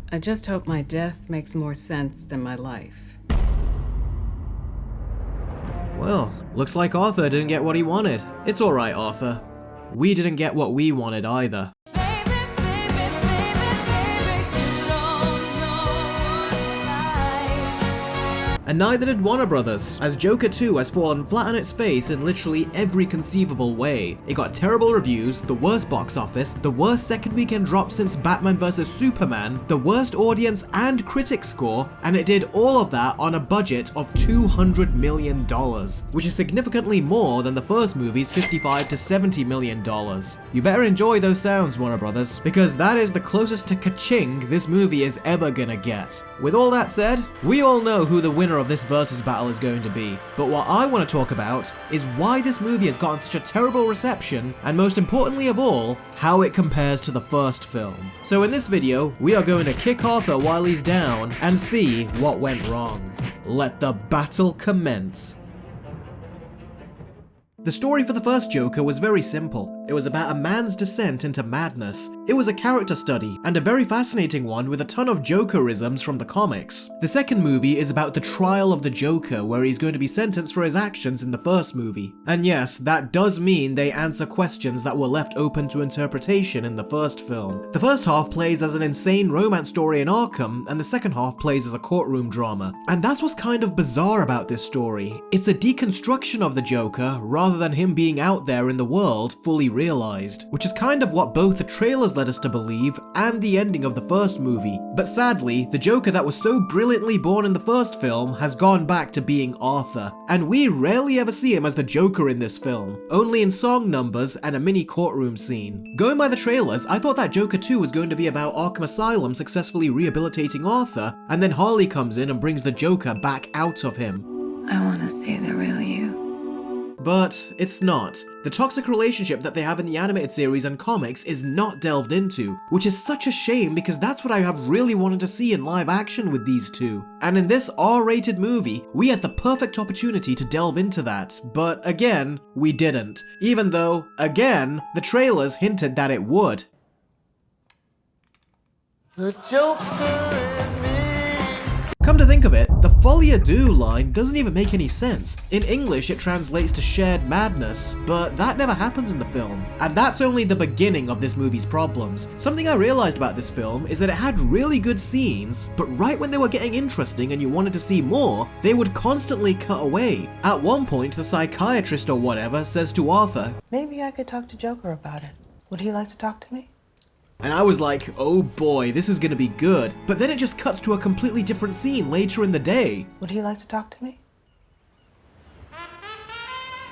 I just hope my death makes more sense than my life. Well, looks like Arthur didn't get what he wanted. It's alright, Arthur. We didn't get what we wanted either. And neither did Warner Brothers, as Joker 2 has fallen flat on its face in literally every conceivable way. It got terrible reviews, the worst box office, the worst second weekend drop since Batman vs Superman, the worst audience and critic score, and it did all of that on a budget of $200 million, which is significantly more than the first movie's $55 to $70 million. You better enjoy those sounds, Warner Brothers, because that is the closest to ka-ching this movie is ever gonna get. With all that said, we all know who the winner of this versus battle is going to be, but what I want to talk about is why this movie has gotten such a terrible reception, and most importantly of all, how it compares to the first film. So in this video, we are going to kick Arthur while he's down and see what went wrong. Let the battle commence. The story for the first Joker was very simple. It was about a man's descent into madness. It was a character study, and a very fascinating one with a ton of Jokerisms from the comics. The second movie is about the trial of the Joker, where he's going to be sentenced for his actions in the first movie. And yes, that does mean they answer questions that were left open to interpretation in the first film. The first half plays as an insane romance story in Arkham, and the second half plays as a courtroom drama. And that's what's kind of bizarre about this story. It's a deconstruction of the Joker, rather than him being out there in the world fully realized, which is kind of what both the trailers led us to believe and the ending of the first movie. But sadly, the Joker that was so brilliantly born in the first film has gone back to being Arthur, and we rarely ever see him as the Joker in this film, only in song numbers and a mini courtroom scene. Going by the trailers, I thought that Joker 2 was going to be about Arkham Asylum successfully rehabilitating Arthur, and then Harley comes in and brings the Joker back out of him. I want to see the real you. But it's not. The toxic relationship that they have in the animated series and comics is not delved into, which is such a shame because that's what I have really wanted to see in live action with these two. And in this R-rated movie, we had the perfect opportunity to delve into that, but again, we didn't. Even though, again, the trailers hinted that it would. The Joker is me. Come to think of it, the Folie Deux line doesn't even make any sense. In English it translates to shared madness, but that never happens in the film. And that's only the beginning of this movie's problems. Something I realized about this film is that it had really good scenes, but right when they were getting interesting and you wanted to see more, they would constantly cut away. At one point, the psychiatrist or whatever says to Arthur, "Maybe I could talk to Joker about it. Would he like to talk to me?" and I was like, oh boy, this is gonna be good. But then it just cuts to a completely different scene later in the day. "Would he like to talk to me?"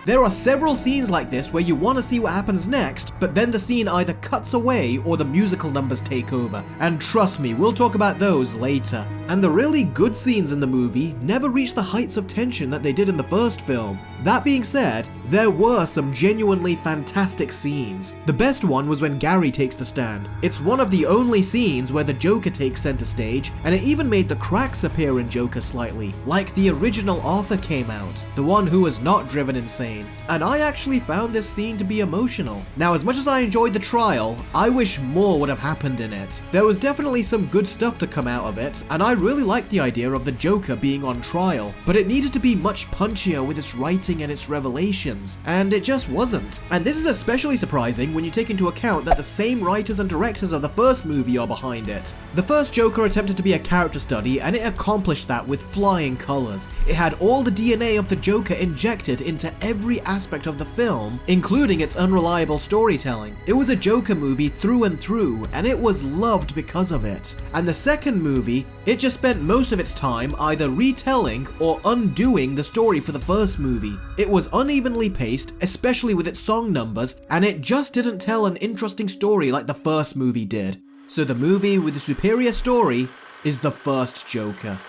There are several scenes like this where you want to see what happens next, but then the scene either cuts away or the musical numbers take over. And trust me, we'll talk about those later. And the really good scenes in the movie never reach the heights of tension that they did in the first film. That being said, there were some genuinely fantastic scenes. The best one was when Gary takes the stand. It's one of the only scenes where the Joker takes center stage, and it even made the cracks appear in Joker slightly, like the original Arthur came out, the one who was not driven insane. And I actually found this scene to be emotional. Now, as much as I enjoyed the trial, I wish more would have happened in it. There was definitely some good stuff to come out of it, and I really liked the idea of the Joker being on trial, but it needed to be much punchier with its writing and its revelations, and it just wasn't. And this is especially surprising when you take into account that the same writers and directors of the first movie are behind it. The first Joker attempted to be a character study, and it accomplished that with flying colors. It had all the DNA of the Joker injected into every aspect of the film, including its unreliable storytelling. It was a Joker movie through and through, and it was loved because of it. And the second movie, it just spent most of its time either retelling or undoing the story for the first movie. It was unevenly paced, especially with its song numbers, and it just didn't tell an interesting story like the first movie did. So the movie with the superior story is the first Joker.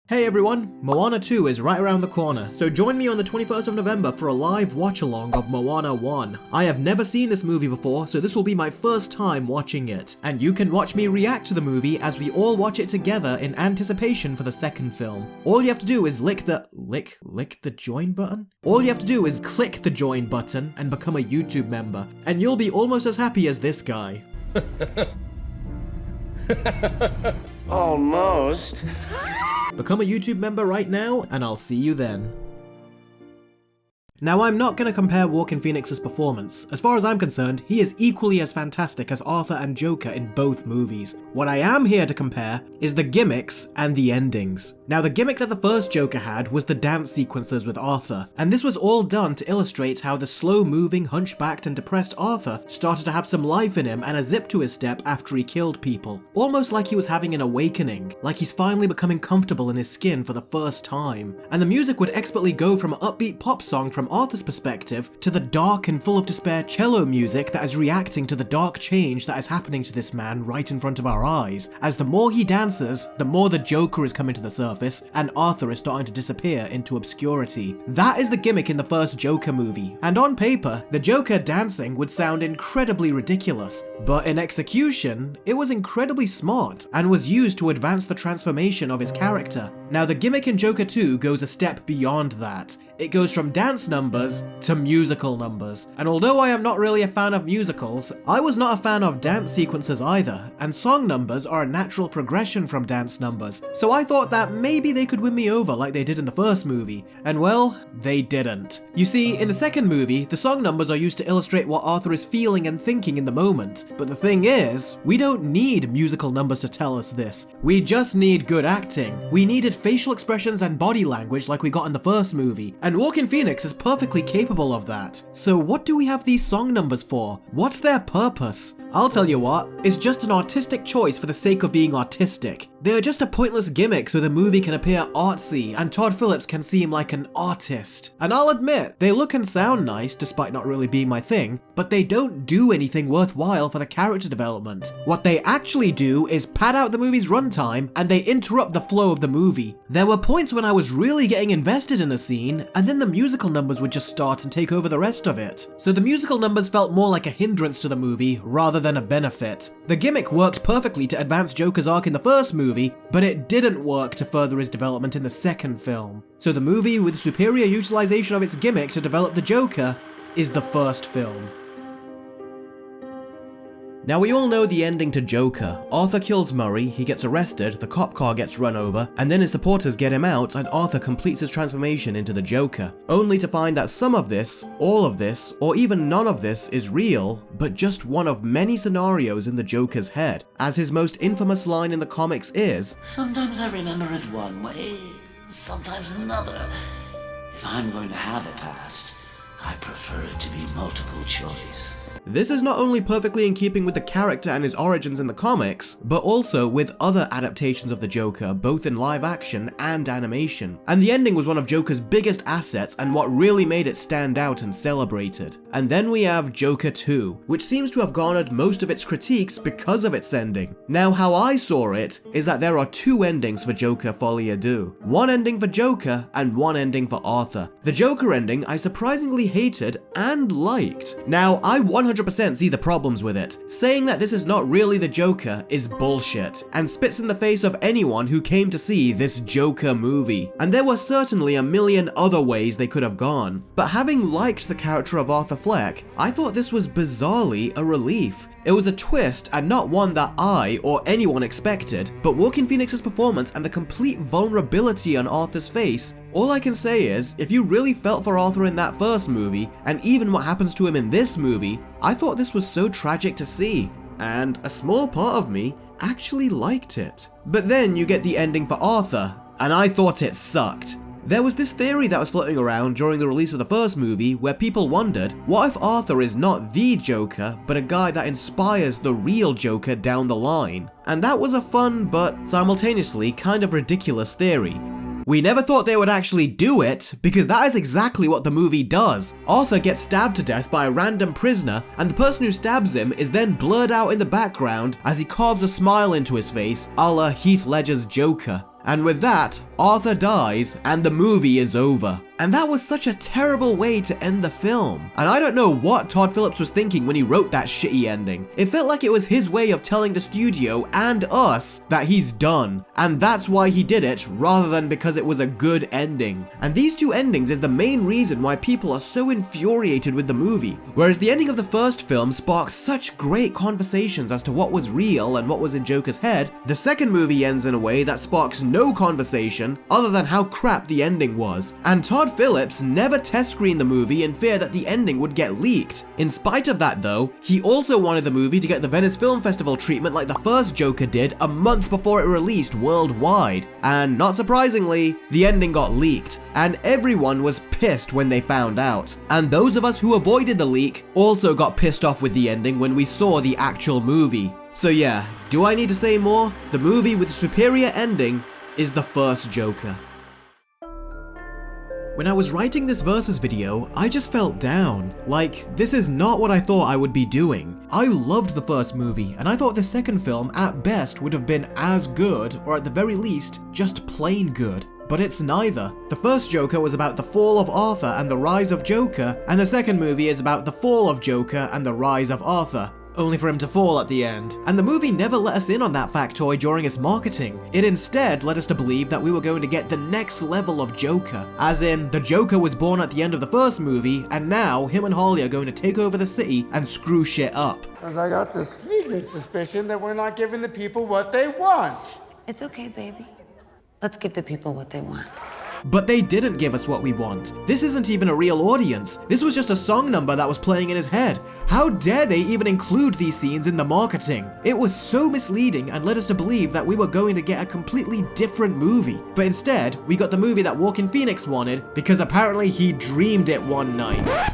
Hey everyone, Moana 2 is right around the corner, so join me on the 21st of November for a live watch-along of Moana 1. I have never seen this movie before, so this will be my first time watching it. And you can watch me react to the movie as we all watch it together in anticipation for the second film. All you have to do is lick the join button? All you have to do is click the join button and become a YouTube member, and you'll be almost as happy as this guy. Almost. Become a YouTube member right now, and I'll see you then. Now, I'm not going to compare Joaquin Phoenix's performance. As far as I'm concerned, he is equally as fantastic as Arthur and Joker in both movies. What I am here to compare is the gimmicks and the endings. Now, the gimmick that the first Joker had was the dance sequences with Arthur, and this was all done to illustrate how the slow-moving, hunchbacked and depressed Arthur started to have some life in him and a zip to his step after he killed people. Almost like he was having an awakening, like he's finally becoming comfortable in his skin for the first time. And the music would expertly go from an upbeat pop song from Arthur's perspective to the dark and full of despair cello music that is reacting to the dark change that is happening to this man right in front of our eyes, as the more he dances, the more the Joker is coming to the surface and Arthur is starting to disappear into obscurity. That is the gimmick in the first Joker movie, and on paper, the Joker dancing would sound incredibly ridiculous, but in execution, it was incredibly smart and was used to advance the transformation of his character. Now, the gimmick in Joker 2 goes a step beyond that. It goes from dance numbers to musical numbers. And although I am not really a fan of musicals, I was not a fan of dance sequences either, and song numbers are a natural progression from dance numbers, so I thought that maybe they could win me over like they did in the first movie, and well, they didn't. You see, in the second movie, the song numbers are used to illustrate what Arthur is feeling and thinking in the moment, but the thing is, we don't need musical numbers to tell us this. We just need good acting. We needed facial expressions and body language like we got in the first movie, and Joaquin Phoenix is perfectly capable of that. So what do we have these song numbers for? What's their purpose? I'll tell you what, it's just an artistic choice for the sake of being artistic. They are just a pointless gimmick so the movie can appear artsy and Todd Phillips can seem like an artist. And I'll admit, they look and sound nice despite not really being my thing, but they don't do anything worthwhile for the character development. What they actually do is pad out the movie's runtime and they interrupt the flow of the movie. There were points when I was really getting invested in a scene, and then the musical numbers would just start and take over the rest of it. So the musical numbers felt more like a hindrance to the movie rather than a benefit. The gimmick worked perfectly to advance Joker's arc in the first movie, but it didn't work to further his development in the second film. So the movie with superior utilization of its gimmick to develop the Joker is the first film. Now, we all know the ending to Joker. Arthur kills Murray, he gets arrested, the cop car gets run over, and then his supporters get him out and Arthur completes his transformation into the Joker. Only to find that some of this, all of this, or even none of this is real, but just one of many scenarios in the Joker's head, as his most infamous line in the comics is, "Sometimes I remember it one way, sometimes another. If I'm going to have a past, I prefer it to be multiple choice." This is not only perfectly in keeping with the character and his origins in the comics, but also with other adaptations of the Joker, both in live action and animation. And the ending was one of Joker's biggest assets and what really made it stand out and celebrated. And then we have Joker 2, which seems to have garnered most of its critiques because of its ending. Now, how I saw it is that there are two endings for Joker Folie Deux. One ending for Joker and one ending for Arthur. The Joker ending I surprisingly hated and liked. Now, I 100% see the problems with it. Saying that this is not really the Joker is bullshit, and spits in the face of anyone who came to see this Joker movie. And there were certainly a million other ways they could have gone. But having liked the character of Arthur Fleck, I thought this was bizarrely a relief. It was a twist and not one that I or anyone expected, but Joaquin Phoenix's performance and the complete vulnerability on Arthur's face, all I can say is, if you really felt for Arthur in that first movie, and even what happens to him in this movie, I thought this was so tragic to see, and a small part of me actually liked it. But then you get the ending for Arthur, and I thought it sucked. There was this theory that was floating around during the release of the first movie where people wondered, what if Arthur is not the Joker, but a guy that inspires the real Joker down the line? And that was a fun, but simultaneously kind of ridiculous theory. We never thought they would actually do it, because that is exactly what the movie does. Arthur gets stabbed to death by a random prisoner, and the person who stabs him is then blurred out in the background as he carves a smile into his face, a la Heath Ledger's Joker. And with that, Arthur dies, and the movie is over. And that was such a terrible way to end the film. And I don't know what Todd Phillips was thinking when he wrote that shitty ending. It felt like it was his way of telling the studio and us that he's done. And that's why he did it, rather than because it was a good ending. And these two endings is the main reason why people are so infuriated with the movie. Whereas the ending of the first film sparked such great conversations as to what was real and what was in Joker's head, the second movie ends in a way that sparks no conversation other than how crap the ending was. And Todd Phillips never test screened the movie in fear that the ending would get leaked. In spite of that though, he also wanted the movie to get the Venice Film Festival treatment like the first Joker did a month before it released worldwide. And not surprisingly, the ending got leaked, and everyone was pissed when they found out. And those of us who avoided the leak also got pissed off with the ending when we saw the actual movie. So yeah, do I need to say more? The movie with the superior ending is the first Joker. When I was writing this versus video, I just felt down. Like, this is not what I thought I would be doing. I loved the first movie, and I thought the second film at best would have been as good, or at the very least, just plain good. But it's neither. The first Joker was about the fall of Arthur and the rise of Joker, and the second movie is about the fall of Joker and the rise of Arthur, only for him to fall at the end. And the movie never let us in on that factoid during its marketing. It instead led us to believe that we were going to get the next level of Joker. As in, the Joker was born at the end of the first movie, and now him and Harley are going to take over the city and screw shit up. Because I got this sneaking suspicion that we're not giving the people what they want. It's okay, baby. Let's give the people what they want. But they didn't give us what we want. This isn't even a real audience. This was just a song number that was playing in his head. How dare they even include these scenes in the marketing? It was so misleading and led us to believe that we were going to get a completely different movie. But instead, we got the movie that Joaquin Phoenix wanted because apparently he dreamed it one night.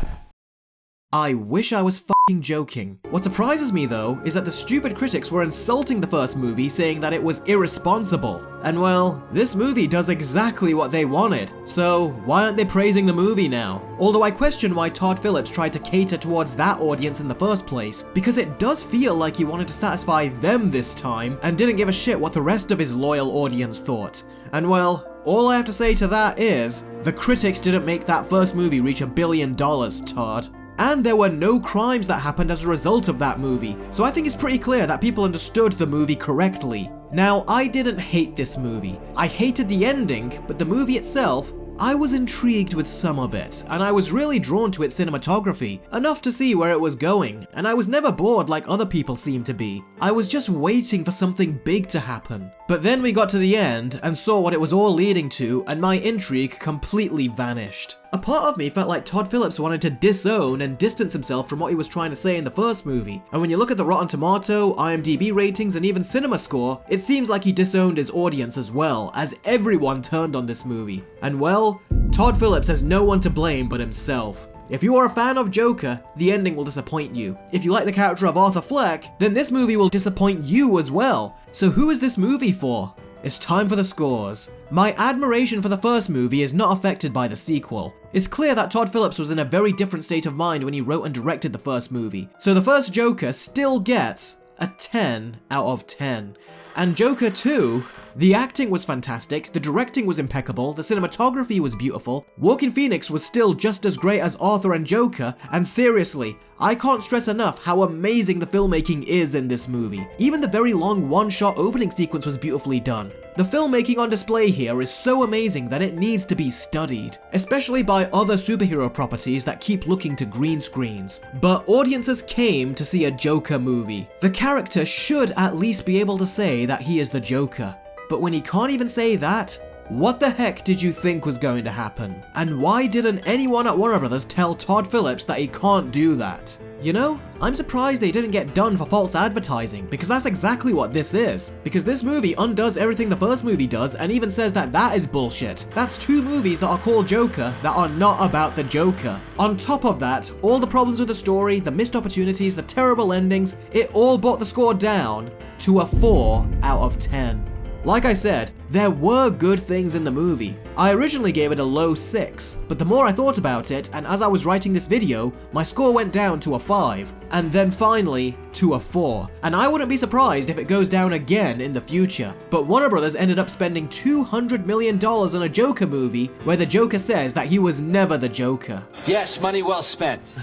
I wish I was f***ing joking. What surprises me though is that the stupid critics were insulting the first movie, saying that it was irresponsible. And well, this movie does exactly what they wanted. So why aren't they praising the movie now? Although I question why Todd Phillips tried to cater towards that audience in the first place, because it does feel like he wanted to satisfy them this time and didn't give a shit what the rest of his loyal audience thought. And well, all I have to say to that is, the critics didn't make that first movie reach $1 billion, Todd. And there were no crimes that happened as a result of that movie, so I think it's pretty clear that people understood the movie correctly. Now, I didn't hate this movie. I hated the ending, but the movie itself, I was intrigued with some of it, and I was really drawn to its cinematography, enough to see where it was going, and I was never bored like other people seem to be. I was just waiting for something big to happen. But then we got to the end and saw what it was all leading to, and my intrigue completely vanished. A part of me felt like Todd Phillips wanted to disown and distance himself from what he was trying to say in the first movie, and when you look at the Rotten Tomato, IMDb ratings, and even Cinema Score, it seems like he disowned his audience as well, as everyone turned on this movie. And well, Todd Phillips has no one to blame but himself. If you are a fan of Joker, the ending will disappoint you. If you like the character of Arthur Fleck, then this movie will disappoint you as well. So who is this movie for? It's time for the scores. My admiration for the first movie is not affected by the sequel. It's clear that Todd Phillips was in a very different state of mind when he wrote and directed the first movie. So the first Joker still gets a 10 out of 10. And Joker 2, the acting was fantastic, the directing was impeccable, the cinematography was beautiful, Joaquin Phoenix was still just as great as Arthur and Joker, and seriously, I can't stress enough how amazing the filmmaking is in this movie. Even the very long one-shot opening sequence was beautifully done. The filmmaking on display here is so amazing that it needs to be studied, especially by other superhero properties that keep looking to green screens. But audiences came to see a Joker movie. The character should at least be able to say that he is the Joker. But when he can't even say that, what the heck did you think was going to happen? And why didn't anyone at Warner Brothers tell Todd Phillips that he can't do that? You know, I'm surprised they didn't get done for false advertising, because that's exactly what this is. Because this movie undoes everything the first movie does and even says that that is bullshit. That's two movies that are called Joker that are not about the Joker. On top of that, all the problems with the story, the missed opportunities, the terrible endings, it all brought the score down to a 4 out of 10. Like I said, there were good things in the movie. I originally gave it a low 6, but the more I thought about it, and as I was writing this video, my score went down to a 5, and then finally to a 4. And I wouldn't be surprised if it goes down again in the future. But Warner Brothers ended up spending $200 million on a Joker movie where the Joker says that he was never the Joker. Yes, money well spent.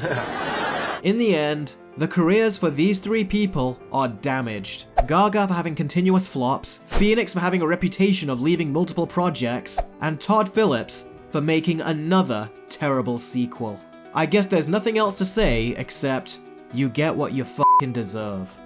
In the end, the careers for these 3 people are damaged. Gaga for having continuous flops, Phoenix for having a reputation of leaving multiple projects, and Todd Phillips for making another terrible sequel. I guess there's nothing else to say except, you get what you f***ing deserve.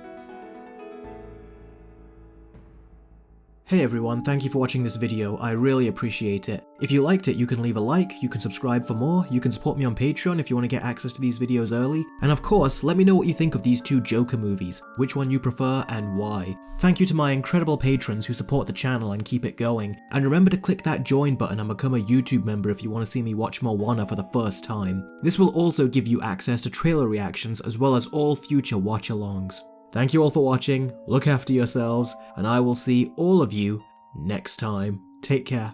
Hey everyone, thank you for watching this video, I really appreciate it. If you liked it, you can leave a like, you can subscribe for more, you can support me on Patreon if you want to get access to these videos early, and of course, let me know what you think of these 2 Joker movies, which one you prefer and why. Thank you to my incredible patrons who support the channel and keep it going, and remember to click that join button and become a YouTube member if you want to see me watch Moana for the first time. This will also give you access to trailer reactions as well as all future watch-alongs. Thank you all for watching, look after yourselves, and I will see all of you next time. Take care.